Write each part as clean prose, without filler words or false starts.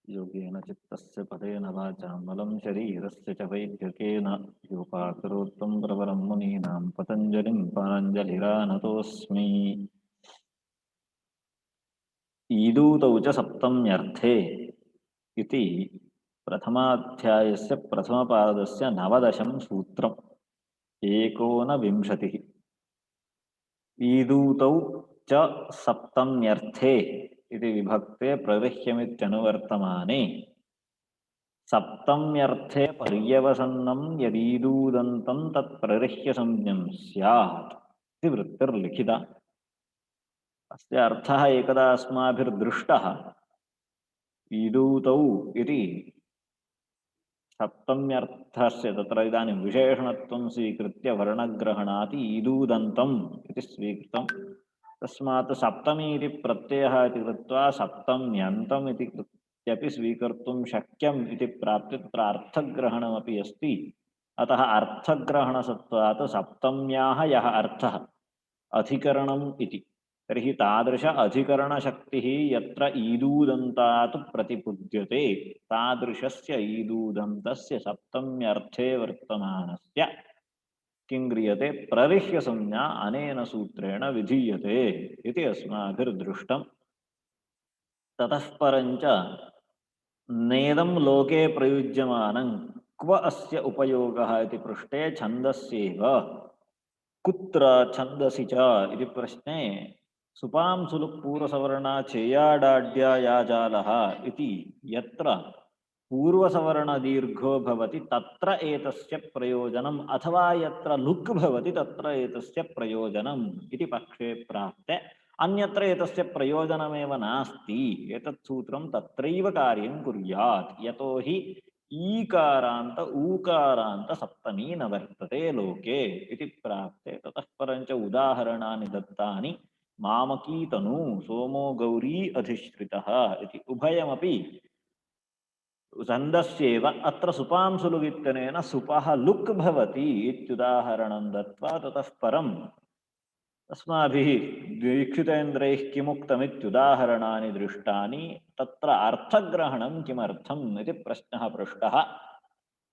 योगेन चित्तस्य पदेन वाचा मलं शरीरस्य च वैद्यकेन योपाकरोत्तं प्रवरं मुनीनां पतञ्जलिं पाञ्जलिरानतोऽस्मि। ईदूतौ च सप्तम्यर्थे इति प्रथमाध्यायस्य प्रथमपादस्य नवदशं सूत्रम्। एकोनविंशतिः। ईदूतौ च सप्तम्यर्थे इति विभक्ते प्रविह्यमित्यनुवर्तमाने सप्तम्यर्थे पर्यवसन्नं यदीदूदन्तं तत्प्ररिह्यसंज्ञं स्यात् इति वृत्तिर्लिखिता। अस्य अर्थः एकदा अस्माभिर्दृष्टः। ईदूतौ इति सप्तम्यर्थस्य तत्र इदानीं विशेषणत्वं स्वीकृत्य वर्णग्रहणात् ईदूदन्तम् इति स्वीकृतं। तस्मात् सप्तमी इति प्रत्ययः इति कृत्वा सप्तम्यन्तम् इति कृत्यपि स्वीकर्तुं शक्यम् इति प्राप्य तत्र अर्थग्रहणमपि अस्ति। अतः अर्थग्रहणसत्त्वात् सप्तम्याः यः अर्थः अधिकरणम् इति, तर्हि तादृश अधिकरणशक्तिः यत्र ईदूदन्तात् प्रतिपुद्यते तादृशस्य ईदूदन्तस्य सप्तम्यर्थे वर्तमानस्य किं क्रियते प्ररिह्यसंज्ञा अनेन सूत्रेण विधीयते इति अस्माभिर्दृष्टम्। ततः परञ्च नेदं लोके प्रयुज्यमानं क्व अस्य उपयोगः इति पृष्टे छन्दस्येव कुत्र छन्दसि च इति प्रश्ने सुपां सुलुक् पूर्वसवर्णा चेयाडाड्या याजालः इति यत्र पूर्वसवर्णदीर्घो भवति तत्र एतस्य प्रयोजनम् अथवा यत्र लुक् भवति तत्र एतस्य प्रयोजनम् इति पक्षे प्राप्ते अन्यत्र एतस्य प्रयोजनमेव नास्ति। एतत् सूत्रं तत्रैव कार्यं कुर्यात् यतोहि ईकारान्त ऊकारान्त सप्तमी न वर्तते लोके इति प्राप्ते। ततः परञ्च उदाहरणानि दत्तानि मामकी तनु सोमो गौरी अधिश्रितः इति उभयमपि छन्दस्येव। अत्र सुपां सुलुगित्यनेन सुपः लुक् भवति इत्युदाहरणं दत्वा ततः परम् अस्माभिः दीक्षितेन्द्रैः किमुक्तमित्युदाहरणानि दृष्टानि। तत्र अर्थग्रहणं किमर्थम् इति प्रश्नः पृष्टः।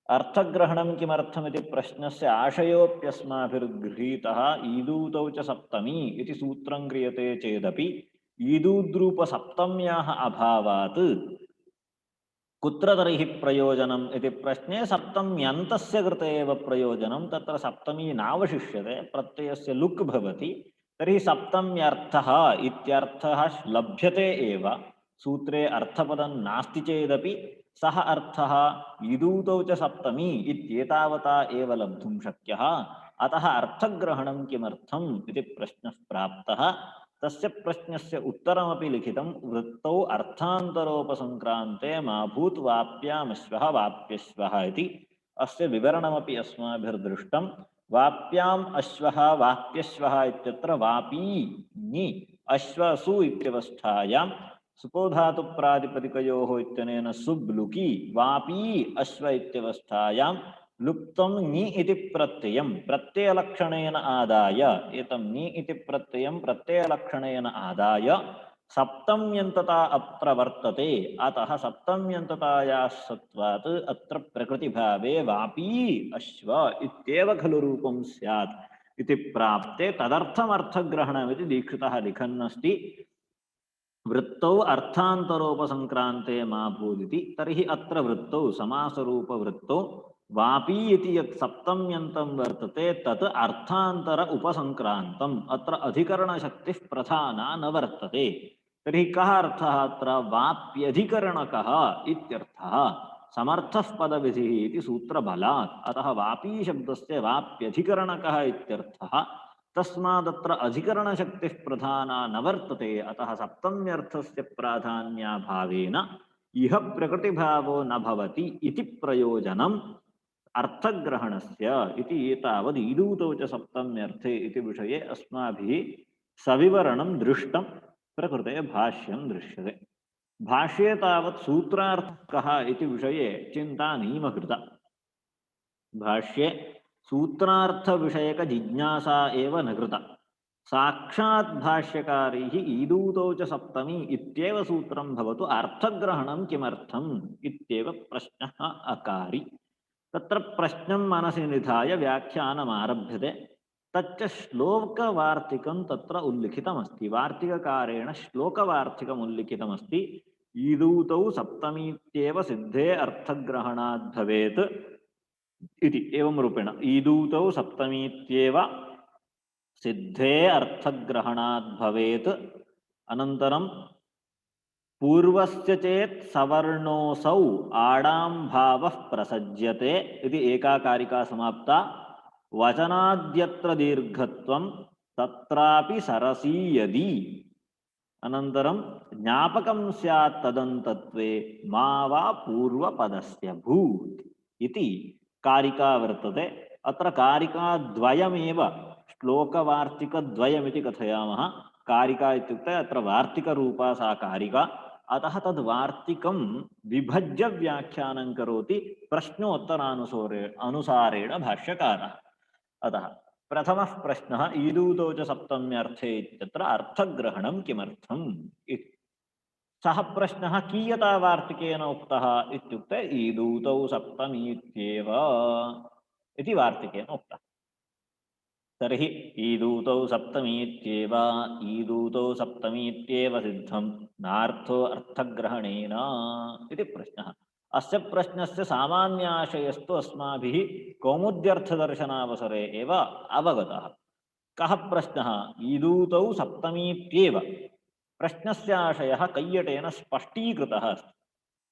अर्थग्रहणं किमर्थमिति प्रश्नस्य आशयोऽप्यस्माभिर्गृहीतः। ईदूतौ च सप्तमी इति सूत्रं क्रियते चेदपि ईदूद्रूपसप्तम्याः अभावात् कुत्र तर्हि प्रयोजनम् इति प्रश्ने सप्तम्यन्तस्य कृते एव प्रयोजनं। तत्र सप्तमी नावशिष्यते, प्रत्ययस्य लुक् भवति। तर्हि सप्तम्यर्थः इत्यर्थः लभ्यते एव। सूत्रे अर्थपदं नास्ति चेदपि सः अर्थः ईदूतौ च सप्तमी इत्येतावता एव लब्धुं शक्यः। अतः अर्थग्रहणं किमर्थम् इति प्रश्नः प्राप्तः। तस्य प्रश्नस्य उत्तरमपि लिखितं वृत्तौ अर्थान्तरोपसंक्रान्ते मा भूत् वाप्यामश्वः वाप्यश्वः इति। अस्य विवरणमपि अस्माभिर्दृष्टं। वाप्याम् अश्वः वाप्यश्वः इत्यत्र वापी ङि अश्वसु इत्यवस्थायां सुपोधातुप्रातिपदिकयोः इत्यनेन सुब्लुकि वापी अश्व इत्यवस्थायां लुप्तं ङि इति प्रत्ययं प्रत्ययलक्षणेन आदाय एतं ङि इति प्रत्ययं प्रत्ययलक्षणेन आदाय सप्तम्यन्तता अत्र वर्तते। अतः सप्तम्यन्ततायाः सत्त्वात् अत्र प्रकृतिभावे वापी अश्व इत्येव खलु रूपं स्यात् इति प्राप्ते तदर्थमर्थग्रहणमिति दीक्षितः लिखन्नस्ति। वृत्तौ अर्थान्तरोपसंक्रान्ते मा भूदिति। तर्हि अत्र वृत्तौ समासरूपवृत्तौ वापी इति यत् सप्तम्यन्तं वर्तते तत् अर्थान्तर उपसंक्रान्तम्। अत्र अधिकरणशक्तिः प्रधाना न वर्तते। तर्हि कः अर्थः अत्र वाप्यधिकरणकः इत्यर्थः। समर्थः पदविधिः इति सूत्रबलात्। अतः वापी शब्दस्य वाप्यधिकरणकः इत्यर्थः। तस्मादत्र अधिकरणशक्तिः प्रधाना न वर्तते। अतः सप्तम्यर्थस्य प्राधान्याभावेन इह प्रकृतिभावो न भवति इति प्रयोजनम् अर्थग्रहणस्य इति। एतावद् ईदूतौ च सप्तम्यर्थे इति विषये अस्माभिः सविवरणं दृष्टं। प्रकृते भाष्यं दृश्यते। भाष्ये तावत् सूत्रार्थः कः इति विषये चिन्ता नैव कृता। भाष्ये सूत्रार्थविषयक जिज्ञासा एव न कृता। साक्षात् भाष्यकारैः ईदूतौ च सप्तमी इत्येव सूत्रं भवतु अर्थग्रहणं किमर्थम् इत्येव प्रश्नः अकारि। तत्र प्रश्नं मनसि निधाय व्याख्यानम् आरभ्यते। तच्च श्लोकवार्तिकं तत्र उल्लिखितमस्ति। वार्तिककारेण श्लोकवार्तिकम् उल्लिखितमस्ति। ईदूतौ सप्तमीत्येव सिद्धे अर्थग्रहणाद् भवेत् इति एवं रूपेण ईदूतौ सप्तमीत्येव सिद्धे अर्थग्रहणाद् भवेत्। अनन्तरं पूर्वस्य चेत् सवर्णोऽसौ आडां भावः प्रसज्यते इति एका कारिका समाप्ता। वचनाद्यत्र दीर्घत्वं तत्रापि सरसी यदि अनन्तरं ज्ञापकं स्यात् तदन्तत्वे मा वा पूर्वपदस्य भूत् इति कारिका वर्तते। अत्र कारिकाद्वयमेव श्लोकवार्तिकद्वयमिति कथयामः। कारिका इत्युक्ते अत्र वार्तिकरूपा सा कारिका। अतः तद्वार्तिकं विभज्य व्याख्यानं करोति प्रश्नोत्तरानुसारेण भाष्यकारः। अतः प्रथमः प्रश्नः ईदूतौ च सप्तम्यर्थे इत्यत्र अर्थग्रहणं किमर्थम् इति। सः प्रश्नः कीयता वार्तिकेन उक्तः इत्युक्ते ईदूतौ सप्तमीत्येव इति वार्तिकेन उक्तः। तर्हि ईदूतौ सप्तमीत्येव ईदूतौ सप्तमीत्येव सिद्धं नार्थो अर्थग्रहणेन इति प्रश्नः। अस्य प्रश्नस्य सामान्याशयस्तु अस्माभिः कौमुद्यर्थदर्शनावसरे एव अवगतः। कः प्रश्नः? ईदूतौ सप्तमीत्येव। प्रश्नस्य आशयः कैयटेन स्पष्टीकृतः अस्ति।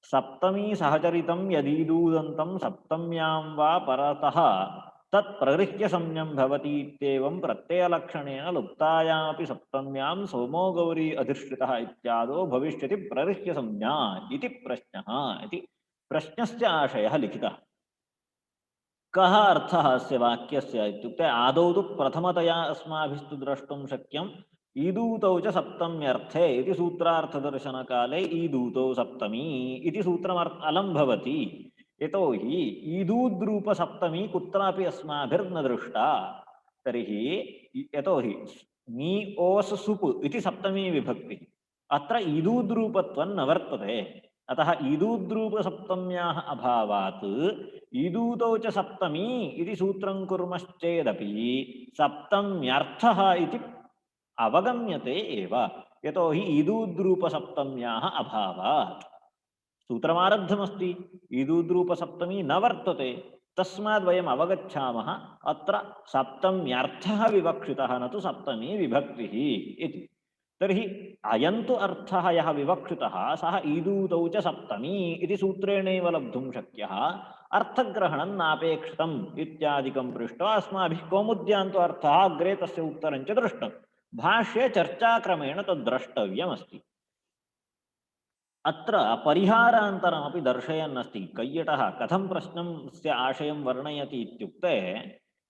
सप्तमी सहचरितं यदीदूदन्तं सप्तम्यां वा परतः तत्प्रगृह्य संज्ञं भवति इत्येवं प्रत्ययलक्षणेन लुप्तायामपि सप्तम्यां सोमो गौरी अधिष्ठितः इत्यादो भविष्यति प्रगृह्य संज्ञा इति प्रश्नः इति प्रश्नस्य आशयः लिखितः। कः अर्थः अस्य वाक्यस्य इत्युक्ते आदौ तु प्रथमतया अस्माभिस्तु द्रष्टुं शक्यम् ईदूतौ च सप्तम्यर्थे इति सूत्रार्थदर्शनकाले ईदूतौ सप्तमी इति सूत्रम् अलं भवति। यतोहि ईदूद्रूपसप्तमी कुत्रापि अस्माभिर्न दृष्टा। तर्हि यतोहि नी ओस् सुप् इति सप्तमी विभक्तिः, अत्र ईदूद्रूपत्वं न वर्तते। अतः ईदूद्रूपसप्तम्याः अभावात् ईदूतौ च सप्तमी इति सूत्रं कुर्मश्चेदपि सप्तम्यर्थः इति अवगम्यते एव। यतोहि ईदूद्रूपसप्तम्याः अभावात् सूत्रमारब्धमस्ति। ईदूद्रूपसप्तमी न वर्तते। तस्माद् वयम् अवगच्छामः अत्र सप्तम्यर्थः विवक्षितः न तु सप्तमी विभक्तिः इति। तर्हि अयं तु अर्थः यः विवक्षितः सः ईदूतौ च सप्तमी इति सूत्रेणैव लब्धुं शक्यः। अर्थग्रहणं नापेक्षितम् इत्यादिकं पृष्ट्वा अस्माभिः कौमुद्यां तु अर्थः अग्रे तस्य उत्तरं च दृष्टं। भाष्ये चर्चाक्रमेण तद् द्रष्टव्यमस्ति। अत्र परिहारान्तरमपि दर्शयन्नस्ति कैयटः। कथं प्रश्नस्य आशयं वर्णयति इत्युक्ते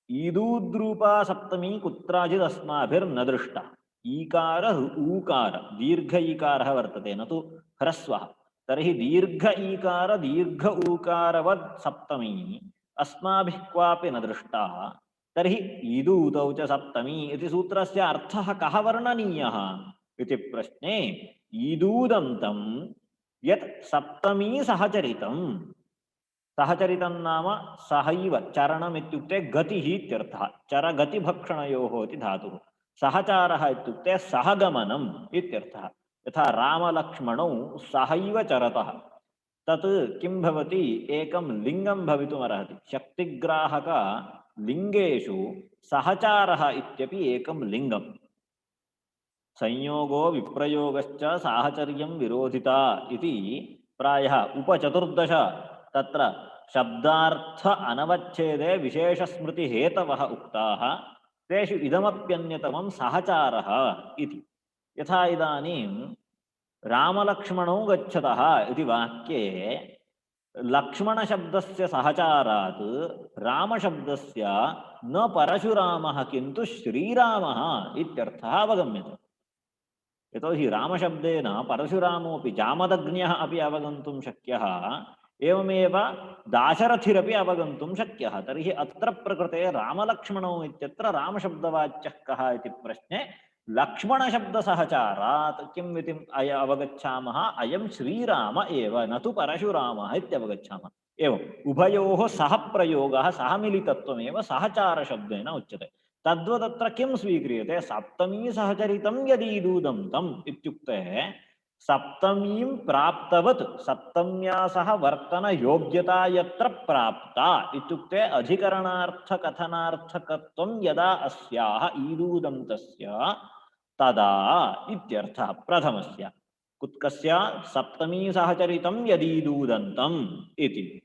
ईदूद्रूपा सप्तमी कुत्राचिदस्माभिर्न दृष्टा। ईकार ऊकार दीर्घ ईकारः वर्तते न तु ह्रस्वः। तर्हि दीर्घ ईकार दीर्घ ऊकारवत् सप्तमी अस्माभिः क्वापि न दृष्टा। तर्हि ईदूतौ च सप्तमी इति सूत्रस्य अर्थः कः वर्णनीयः इति प्रश्ने ईदूदन्तं यत् सप्तमी सहचरितं। सहचरितं नाम सहैव चरणम् इत्युक्ते गतिः इत्यर्थः। चरगतिभक्षणयोः इति धातुः। सहचारः इत्युक्ते सहगमनम् इत्यर्थः। यथा रामलक्ष्मणौ सहैव चरतः तत् किं भवति? एकं लिङ्गं भवितुमर्हति। शक्तिग्राहकलिङ्गेषु सहचारः इत्यपि एकं लिङ्गम्। संयोगो विप्रयोगश्च साहचर्यं विरोधिता इति प्रायः उपचतुर्दश तत्र शब्दार्थ अनवच्छेदे विशेषस्मृतिहेतवः उक्ताः। तेषु इदमप्यन्यतमं सहचारः इति। यथा इदानीं रामलक्ष्मणौ गच्छतः इति वाक्ये लक्ष्मणशब्दस्य सहचारात् रामशब्दस्य न परशुरामः किन्तु श्रीरामः इत्यर्थः अवगम्यते। यतोहि रामशब्देन परशुरामोऽपि जामदग्न्यः अपि अवगन्तुं शक्यः। एवमेव दाशरथिरपि अवगन्तुं शक्यः। तर्हि अत्र प्रकृते रामलक्ष्मणौ इत्यत्र रामशब्दवाच्यः कः इति प्रश्ने लक्ष्मणशब्दसहचारात् किम् इति अवगच्छामः, अयं श्रीराम एव न तु परशुरामः इत्यवगच्छामः। एवम् उभयोः सह प्रयोगः सह मिलितत्वमेव सहचारशब्देन उच्यते। तद्वदत्र किं स्वीक्रियते, सप्तमी सहचरितं यदीदूदं तम् इत्युक्ते सप्तमीं प्राप्तवत् सप्तम्या सह वर्तन योग्यता यत्र प्राप्ता इत्युक्ते अधिकरणार्थकथनार्थकत्वं यदा अस्याः ईदूदन्तस्य तदा इत्यर्थः प्रथमस्य। कुत्कस्य सप्तमी सहचरितं यदीदूदन्तम् इति।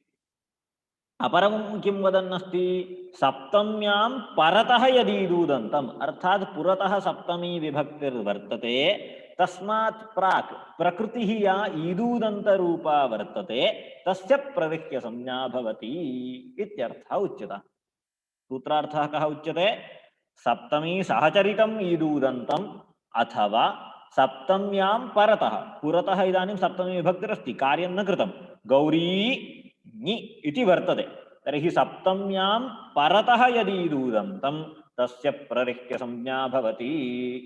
अपरं किं वदन्नस्ति, सप्तम्यां परतः यदीदूदन्तम् अर्थात् पुरतः सप्तमी विभक्तिर्वर्तते, तस्मात् प्राक् प्रकृतिः या ईदूदन्तरूपा वर्तते तस्य प्रविह्य संज्ञा भवति इत्यर्थः उच्यते। सूत्रार्थः कः उच्यते, सप्तमी सहचरितम् ईदूदन्तम् अथवा सप्तम्यां परतः, पुरतः इदानीं सप्तमी विभक्तिरस्ति, कार्यं न कृतं, गौरी नि इति वर्तते, तर्हि सप्तम्यां परतः यदीदूदन्तं तस्य प्ररिह्य संज्ञा भवति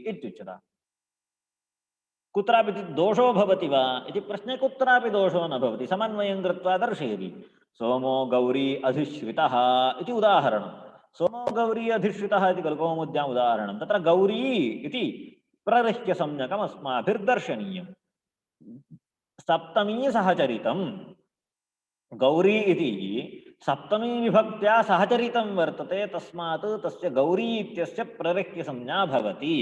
इत्युच्यते। कुत्रापि दोषो भवति वा इति प्रश्ने कुत्रापि दोषो न भवति, समन्वयं कृत्वा दर्शयति। सोमो गौरी अधिश्रितः इति उदाहरणं, सोमो गौरी अधिश्रितः इति खलु कौमुद्याम् उदाहरणं, तत्र गौरी इति प्ररिह्य संज्ञकम् अस्माभिर्दर्शनीयम्। सप्तमी सहचरितं गौरी इति सप्तमी विभक्त्या सहचरितं वर्तते, तस्मात् तस्य गौरी इत्यस्य प्ररिह्य संज्ञा भवति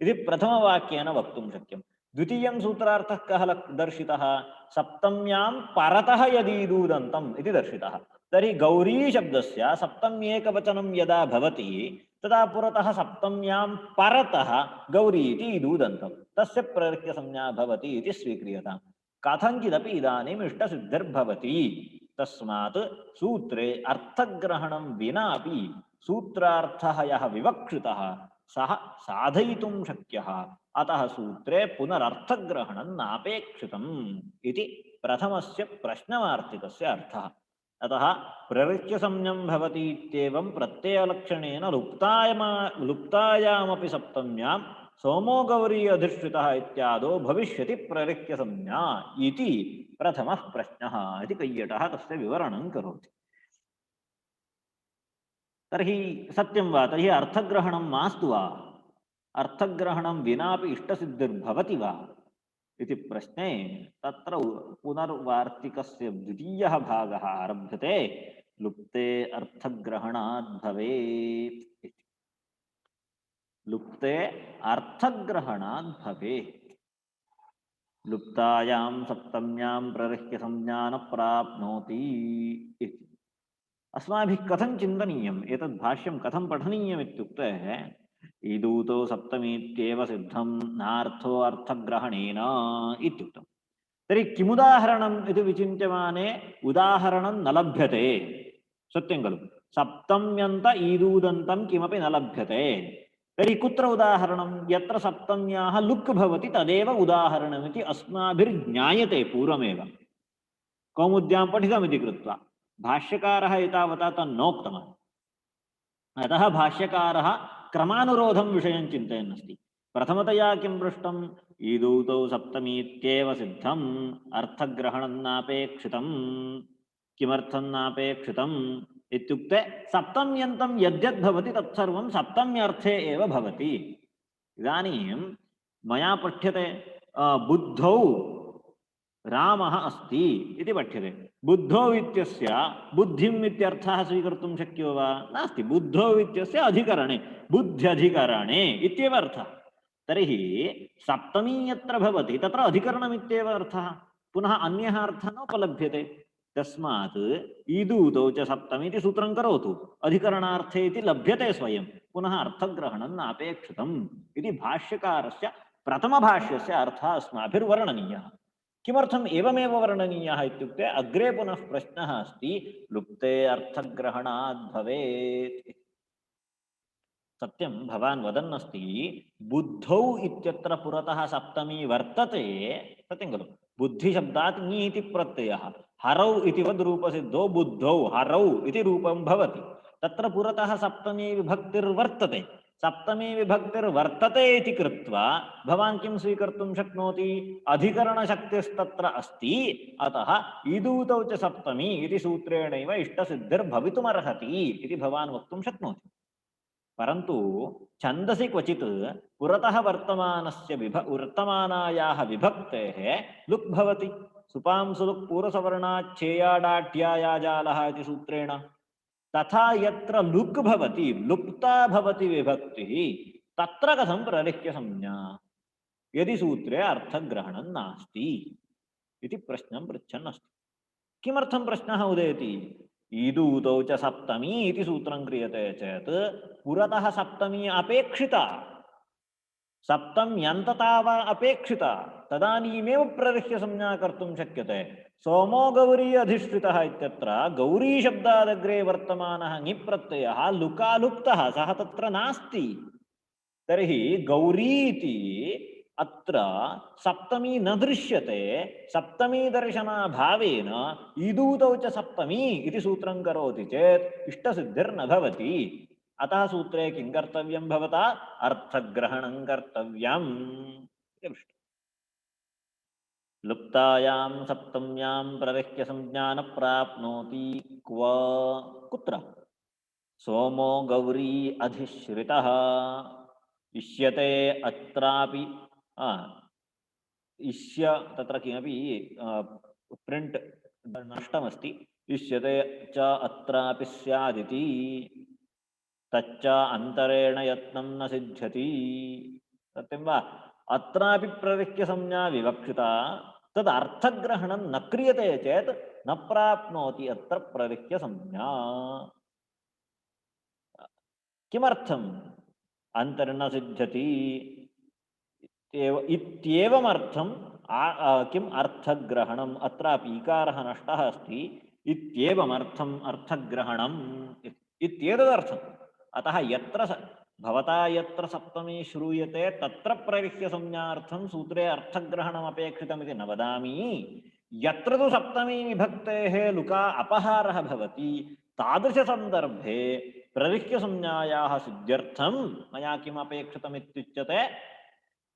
इति प्रथमवाक्येन वक्तुं शक्यम्। द्वितीयं सूत्रार्थः कः दर्शितः, सप्तम्यां परतः यदीदूदन्तम् इति दर्शितः। तर्हि गौरी शब्दस्य सप्तम्येकवचनं यदा भवति तदा पुरतः सप्तम्यां परतः गौरी इति ईदूदन्तं तस्य प्ररिह्य संज्ञा भवति इति स्वीक्रियताम्। कथञ्चिदपि इदानीम् इष्टसिद्धिर्भवति, तस्मात् सूत्रे अर्थग्रहणं विनापि सूत्रार्थः यः विवक्षितः सः साधयितुं शक्यः, अतः सूत्रे पुनरर्थग्रहणं नापेक्षितम् इति प्रथमस्य प्रश्नवार्तिकस्य अर्थः। अतः प्ररिच्यसंज्ञं भवति इत्येवं प्रत्ययलक्षणेन लुप्तायामपि सप्तम्यां सोमो गौरी अधिष्ठितः इत्यादो भविष्यति प्ररिच्यसंज्ञा इति प्रथमः प्रश्नः इति कैयटः तस्य विवरणं करोति। तर्हि सत्यं वा, तर्हि अर्थग्रहणं मास्तु वा, अर्थग्रहणं विनापि इष्टसिद्धिर्भवति वा इति प्रश्ने तत्र पुनर्वार्तिकस्य द्वितीयः भागः आरभ्यते, लुप्ते अर्थग्रहणात् भवेत् इति। लुप्ते अर्थग्रहणात् भवेत्, लुप्तायां सप्तम्यां प्ररिह्य संज्ञा न प्राप्नोति इति। अस्माभिः कथं चिन्तनीयम्, एतद् भाष्यं कथं पठनीयम् इत्युक्ते ईदूतो सप्तमीत्येव सिद्धं नार्थो अर्थग्रहणेन इत्युक्तम्। तर्हि किमुदाहरणम् इति विचिन्त्यमाने उदाहरणं न लभ्यते, सत्यं खलु, सप्तम्यन्त ईदूदन्तं किमपि न लभ्यते। तर्हि कुत्र उदाहरणं, यत्र सप्तम्याः लुक् भवति तदेव उदाहरणमिति अस्माभिर्ज्ञायते पूर्वमेव, कौमुद्यां पठितमिति कृत्वा। भाष्यकारः एतावता तन्नोक्तवान्, अतः भाष्यकारः क्रमानुरोधं विषयं चिन्तयन्नस्ति। प्रथमतया किं पृष्टम्, ईदूतौ सप्तमीत्येव सिद्धम् अर्थग्रहणं नापेक्षितं। किमर्थं नापेक्षितम् इत्युक्ते सप्तम्यन्तं यद्यद्भवति तत्सर्वं सप्तम्यर्थे एव भवति। इदानीं मया पठ्यते बुद्धौ रामः अस्ति इति पठ्यते, बुद्धौ इत्यस्य बुद्धिम् इत्यर्थः स्वीकर्तुं शक्यो वा, नास्ति, बुद्धौ इत्यस्य अधिकरणे बुद्ध्यधिकरणे इत्येव अर्थः। तर्हि सप्तमी यत्र भवति तत्र अधिकरणमित्येव अर्थः, पुनः अन्यः अर्थः नोपलभ्यते। तस्मात् ईदूतौ च सप्तमी इति सूत्रं करोतु, अधिकरणार्थे इति लभ्यते स्वयं, पुनः अर्थग्रहणं नापेक्षितम् इति भाष्यकारस्य प्रथमभाष्यस्य अर्थः अस्माभिर्वर्णनीयः। किमर्थम् एवमेव वर्णनीयः इत्युक्ते अग्रे पुनः प्रश्नः अस्ति, लुप्ते अर्थग्रहणात् भवेत्। सत्यं भवान् वदन्नस्ति बुद्धौ इत्यत्र पुरतः सप्तमी वर्तते, सत्यं खलु, बुद्धिशब्दात् ङि इति प्रत्ययः, हरौ इति वद् रूपसिद्धौ बुद्धौ हरौ इति रूपं भवति। तत्र पुरतः सप्तमी विभक्तिर्वर्तते। सप्तमी विभक्तिर्वर्तते इति कृत्वा भवान् किं स्वीकर्तुं शक्नोति? अधिकरणशक्तिस्तत्र अस्ति, अतः ईदूतौ च सप्तमी इति सूत्रेणैव इष्टसिद्धिर्भवितुमर्हति इति भवान् वक्तुं शक्नोति। परन्तु छन्दसि क्वचित् पुरतः वर्तमानस्य वर्तमानायाः विभक्तेः लुक् भवति। सुपांसुलुक् पूर्वसवर्णाच्छेयाडाढ्याया जालः इति सूत्रेण। तथा यत्र लुक् भवति, लुप्ता भवति विभक्तिः, तत्र कथं प्रलिख्यसंज्ञा यदि सूत्रे अर्थग्रहणं नास्ति इति प्रश्नं पृच्छन् अस्ति। किमर्थं प्रश्नः उदेति? ईदूतौ च सप्तमी इति सूत्रं क्रियते चेत् पुरतः सप्तमी अपेक्षिता, सप्तम्यन्ततावा अपेक्षिता, तदानीमेव प्रलिख्यसंज्ञा कर्तुं शक्यते। सोमो गौरी अधिष्ठितः इत्यत्र गौरी शब्दादग्रे वर्तमानः ङिप्रत्ययः लुकालुप्तः, सः तत्र नास्ति। तर्हि गौरी इति अत्र सप्तमी न दृश्यते। सप्तमी दर्शनाभावेन ईदूतौ च सप्तमी इति सूत्रं करोति चेत् इष्टसिद्धिर्न भवति। अतः सूत्रे किं कर्तव्यं भवता? अर्थग्रहणं कर्तव्यम्। लुप्तायां सप्तम्यां प्रलिख्यसंज्ञा न प्राप्नोति क्व कुत्र? सोमो गौरी अधिश्रितः इष्यते अत्रापि इष्य तत्र किमपि प्रिंट नष्टमस्ति। इष्यते च अत्रापि स्यादिति, तच्च अन्तरेण यत्नं न सिद्ध्यति। सत्यं वा? अत्रापि प्रलिख्यसंज्ञा विवक्षिता, तद् अर्थग्रहणं न क्रियते चेत् न प्राप्नोति अत्र प्रलिख्यसंज्ञा। किमर्थम्? अन्तर्न सिद्ध्यति इत्येवमर्थं किम् अर्थग्रहणम्, अत्रापि इकारः नष्टः अस्ति, इत्येवमर्थम् अर्थग्रहणम् इत्येतदर्थम्। अतः यत्र भवता यत्र सप्तमी श्रूयते तत्र प्रलिख्यसंज्ञार्थं सूत्रे अर्थग्रहणम् अपेक्षितमिति न वदामि। यत्र तु सप्तमी विभक्तेः लुका अपहारः भवति तादृशसन्दर्भे प्रलिख्यसंज्ञायाः सिद्ध्यर्थं मया किम् अपेक्षितमित्युच्यते?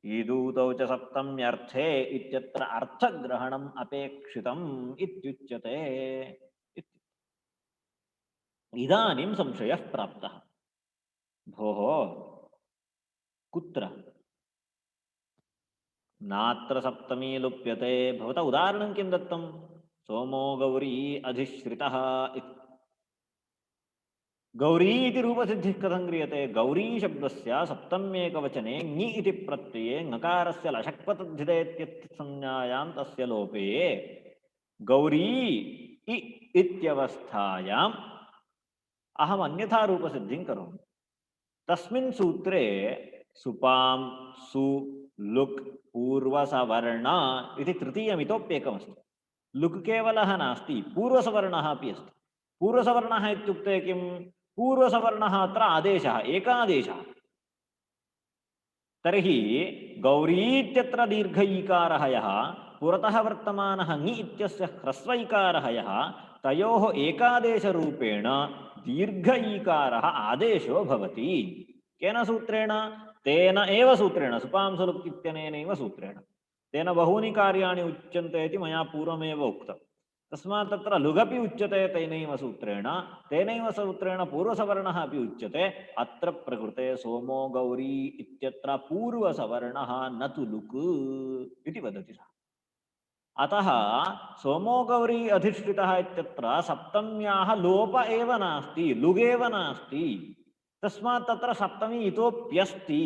ईदूतौ च सप्तम्यर्थे इत्यत्र अर्थग्रहणम् अपेक्षितम् इत्युच्यते। इदानीं संशयः प्राप्तः। भोः कुत्र नात्र सप्तमी लुप्यते? भवता उदाहरणं किं दत्तं? सोमो गौरी अधिश्रितः इति। गौरी इति रूपसिद्धिः कथं क्रियते? गौरी शब्दस्य सप्तम्येकवचने ङि इति प्रत्यये ङकारस्य लषक्पतद्धितेत्यर्थसंज्ञायां तस्य लोपे गौरी इत्यवस्थायाम् अहम् अन्यथा रूपसिद्धिं करोमि। तस्मिन् सूत्रे सुपां सु लुक् पूर्वसवर्ण इति तृतीयमितोप्येकमस्ति। लुक् केवलः नास्ति, पूर्वसवर्णः अपि अस्ति। पूर्वसवर्णः इत्युक्ते किं? पूर्वसवर्णः अत्र आदेशः, एकादेशः। तर्हि गौरी इत्यत्र दीर्घ ईकारः यः, पुरतः वर्तमानः ङि इत्यस्य ह्रस्व ईकारः यः, तयोः एकादेशरूपेण दीर्घ ईकारः आदेशो भवति। केन सूत्रेण? तेन एव सूत्रेण, सुपांसुलुक् इत्यनेनैव सूत्रेण। तेन बहूनि कार्याणि उच्यन्ते इति मया पूर्वमेव उक्तम्। तस्मात् तत्र लुगपि उच्यते तेनैव सूत्रेण, तेनैव सूत्रेण पूर्वसवर्णः अपि उच्यते। अत्र प्रकृते सोमो गौरी इत्यत्र पूर्वसवर्णः न तु लुक् इति वदति सः। अतः सोमो गौरी अधिष्ठितः इत्यत्र सप्तम्याः लोप एव नास्ति, लुगेव नास्ति। तस्मात् तत्र सप्तमी इतोप्यस्ति।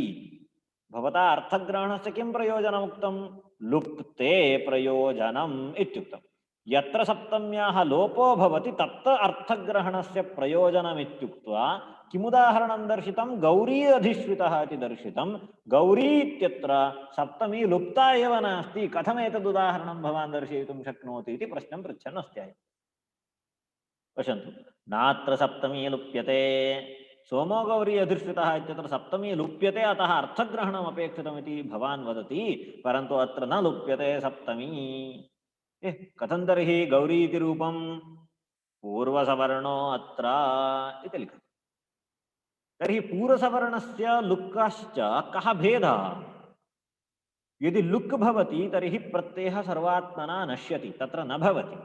भवता अर्थग्रहणस्य किं प्रयोजनमुक्तं? लुप्ते प्रयोजनम् इत्युक्तम्। यत्र सप्तम्याः लोपो भवति तत्र अर्थग्रहणस्य प्रयोजनमित्युक्त्वा किमुदाहरणं दर्शितं? गौरी अधिश्रितः इति दर्शितं। गौरी इत्यत्र सप्तमी लुप्ता एव नास्ति, कथमेतदुदाहरणं भवान् दर्शयितुं शक्नोति इति प्रश्नं पृच्छन् अस्ति। पश्यन्तु, नात्र सप्तमी लुप्यते, सोमो गौरी अधिष्ठितः इत्यत्र सप्तमी लुप्यते, अतः अर्थग्रहणम् अपेक्षितमिति भवान् वदति, परन्तु अत्र न लुप्यते सप्तमी। कथं तर्हि गौरी इति रूपं पूर्वसवर्णो अत्र इति लिखति। तर्हि पूर्वसवर्णस्य लुक्कश्च कः भेदः? यदि लुक् भवति तर्हि प्रत्ययः सर्वात्मना नश्यति, तत्र न भवति।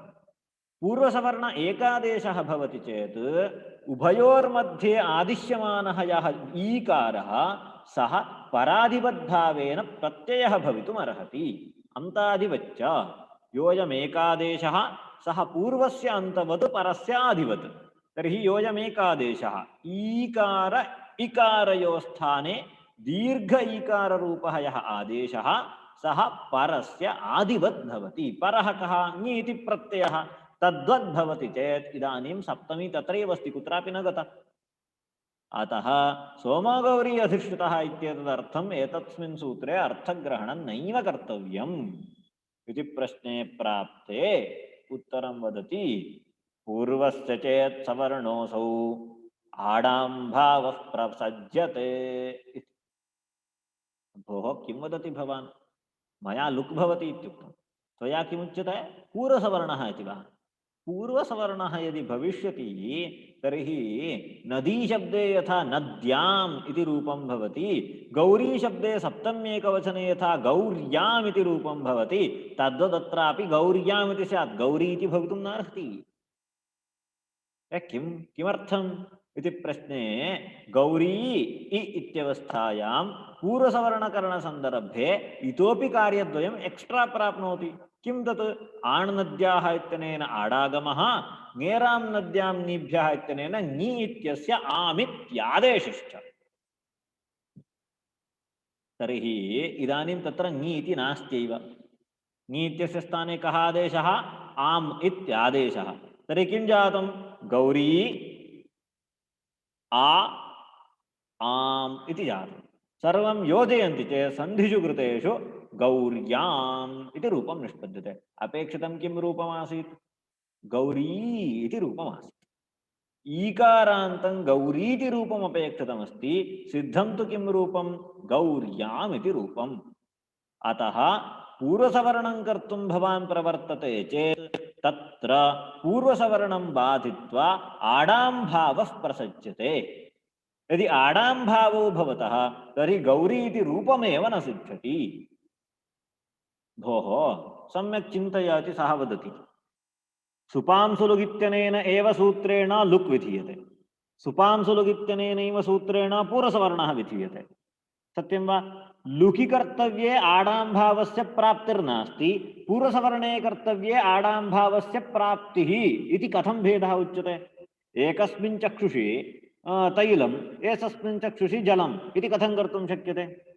पूर्वसवर्ण एकादेशः भवति चेत् उभयोर्मध्ये आदिश्यमानः यः ईकारः सः पराधिवद्भावेन प्रत्ययः भवितुम् अर्हति। अन्तादिवच्च योऽयमेकादेशः सः पूर्वस्य अन्तवत् परस्य आदिवत्। तर्हि योऽयमेकादेशः ईकार इकारयोः स्थाने दीर्घ ईकाररूपः यः आदेशः सः परस्य आदिवत् भवति। परः कः? ङि इति प्रत्ययः। तद्वद् भवति चेत् इदानीं सप्तमी तत्रैव अस्ति, कुत्रापि न गता। अतः सोमगौरी अधिष्ठितः इत्येतदर्थम् एतस्मिन् सूत्रे अर्थग्रहणं नैव कर्तव्यम् इति प्रश्ने प्राप्ते उत्तरं वदति पूर्वस्य चेत् सवर्णोऽसौ आडाम्भावः प्रसज्यते। भोः किं वदति भवान्? मया लुक् भवति इत्युक्तं, त्वया किमुच्यते? पूर्वसवर्णः इति वा? पूर्वसवर्णः यदि भविष्यति तर्हि नदी शब्दे यथा नद्याम् इति रूपं भवति, गौरी शब्दे सप्तम्येकवचने यथा गौर्याम् इति रूपं भवति, तद्वदत्रापि गौर्याम् इति स्यात्, गौरी इति भवितुं नार्हति। किमर्थम् इति प्रश्ने गौरी इत्यवस्थायां पूर्वसवर्णकरणसन्दर्भे इतोपि कार्यद्वयम् एक्स्ट्रा प्राप्नोति। किं तत्? आण् नद्याः इत्यनेन आडागमः, ङेरां नद्यां नीभ्यः इत्यनेन ङि इत्यस्य आमित्यादेशश्च। तर्हि इदानीं तत्र ङि इति नास्त्यैव। ङि इत्यस्य स्थाने कः आदेशः? आम् इत्यादेशः। तर्हि किं जातं? गौरी आम् इति जातं। सर्वं योजयन्ति चेत् सन्धिषु कृतेषु गौर्याम् इति रूपं निष्पद्यते। अपेक्षितं किं रूपमासीत्? गौरी इति रूपमासीत्। ईकारान्तं गौरीति रूपम् अपेक्षितमस्ति, सिद्धं तु किं रूपं? गौर्याम् इति रूपम्। अतः पूर्वसवर्णं कर्तुं भवान् प्रवर्तते चेत् तत्र पूर्वसवर्णं बाधित्वा आडाम्भावः प्रसज्यते। यदि आडाम्भावो भवतः तर्हि गौरी इति रूपमेव न सिद्ध्यति। भोः सम्यक् चिन्तयति। सः वदति सुपांसुलुग् इत्यनेन एव सूत्रेण लुक् विधीयते, सुपांसुलुग् इत्यनेनैव सूत्रेण पूर्वसवर्णः विधीयते। सत्यं वा? लुकि कर्तव्ये आडाम्भावस्य प्राप्तिर्नास्ति, पूर्वसवर्णे कर्तव्ये आडाम्भावस्य प्राप्तिः इति कथं भेदः उच्यते? एकस्मिन् चक्षुषि तैलम्, एकस्मिन् चक्षुषि जलम् इति कथं कर्तुं शक्यते?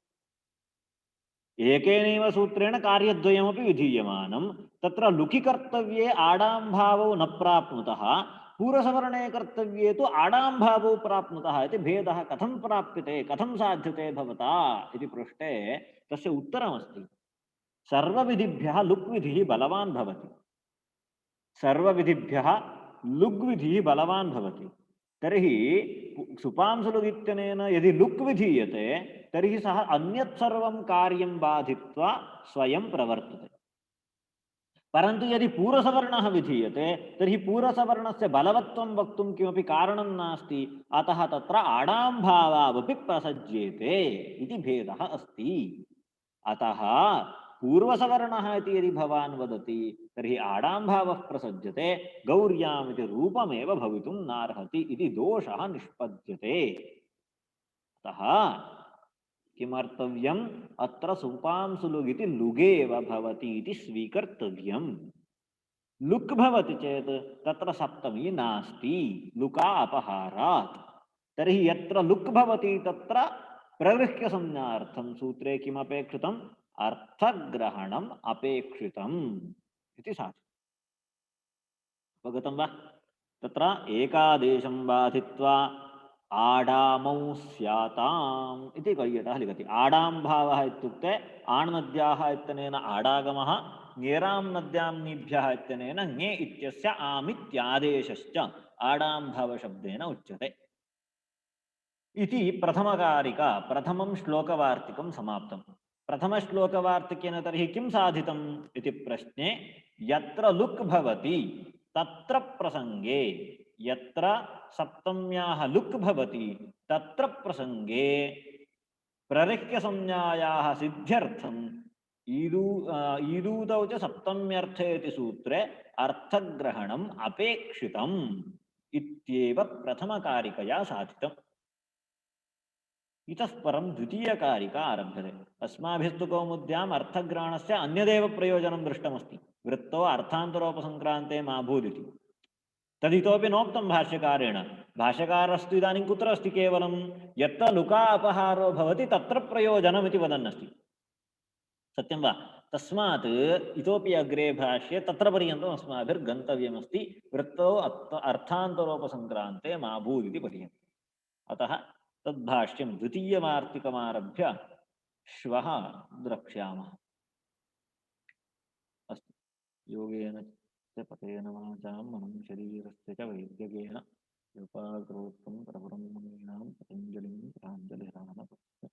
एकेनैव सूत्रेण कार्यद्वयमपि विधीयमानं, तत्र लुकि कर्तव्ये आडाम्भावो न प्राप्नुतः, पूर्वसवर्णे कर्तव्ये तु आडाम्भावो प्राप्नुतः इति भेदः कथं प्राप्यते, कथं साध्यते भवता इति पृष्टे तस्य उत्तरमस्ति। सर्वविधिभ्यः लुक् विधिः बलवान् भवति, सर्वविधिभ्यः लुग् विधिः बलवान् भवति। तर्हि सुपांसुलुग् इत्यनेन यदि लुक् विधीयते तर्हि सः अन्यत् सर्वं कार्यं बाधित्वा स्वयं प्रवर्तते। परन्तु यदि पूर्वसवर्णः विधीयते तर्हि पूर्वसवर्णस्य बलवत्वं वक्तुं किमपि कारणं नास्ति, अतः तत्र आडाम्भावावपि प्रसज्येते इति भेदः अस्ति। अतः पूर्वसवर्णः इति यदि भवान् वदति तर्हि आडाम्भावः प्रसज्यते, गौर्याम् इति रूपमेव भवितुं नार्हति इति दोषः निष्पद्यते। अतः किमर्थव्यम्? अत्र सुपांसुलुग् इति लुगेव भवति इति स्वीकर्तव्यम्। लुक् भवति चेत् तत्र सप्तमी नास्ति, लुका अपहारात्। तर्हि यत्र लुक् भवति तत्र प्रगृह्यसंज्ञार्थं सूत्रे किमपेक्षितम्? अर्थग्रहणम् अपेक्षितम् इति साध्यम्। अवगतं वा? तत्र एकादेशं बाधित्वा आडामौ स्याताम् इति कैयटः लिखति। आडाम्भावः इत्युक्ते आण् नद्याः इत्यनेन आडागमः, ङेरां नद्यां नीभ्यः इत्यनेन ङे इत्यस्य आमित्यादेशश्च आडाम्भावशब्देन उच्यते इति प्रथमकारिका प्रथमं श्लोकवार्तिकं समाप्तम्। प्रथमश्लोकवार्तिकेन तर्हि किं साधितम् इति प्रश्ने यत्र लुक् भवति तत्र प्रसंगे, यत्र सप्तम्याः लुक् भवति तत्र प्रसंगे प्ररिक्य संज्ञायाः सिद्ध्यर्थम् ईदूतौ च सप्तम्यर्थे इति सूत्रे अर्थग्रहणम् अपेक्षितम् इत्येव प्रथमकारिकया साधितम्। इतः परं द्वितीयकारिका आरभ्यते। अस्माभिस्तु कौमुद्याम् अर्थग्रहणस्य अन्यदेव प्रयोजनं दृष्टमस्ति। वृत्तो अर्थान्तरोपसङ्क्रान्ते मा भूदिति तदितोपि नोक्तं भाष्यकारेण। भाष्यकारस्तु इदानीं कुत्र अस्ति? केवलं यत्र लुका अपहारो भवति तत्र प्रयोजनमिति वदन्नस्ति। सत्यं वा? तस्मात् इतोपि अग्रे भाष्ये तत्र पर्यन्तम् अस्माभिर्गन्तव्यमस्ति। वृत्तौ अर्थान्तरोपसङ्क्रान्ते मा भूदिति पर्यन्तम्। अतः तद्भाष्यं द्वितीयवार्तिकमारभ्य श्वः द्रक्ष्यामः। अस्तु। योगेन च पतेन वाचां मनं शरीरस्य च वैद्यकेन योपाकरोत्तं प्रभुरं मुनीनां पतञ्जलिं प्राञ्जलिरानतः।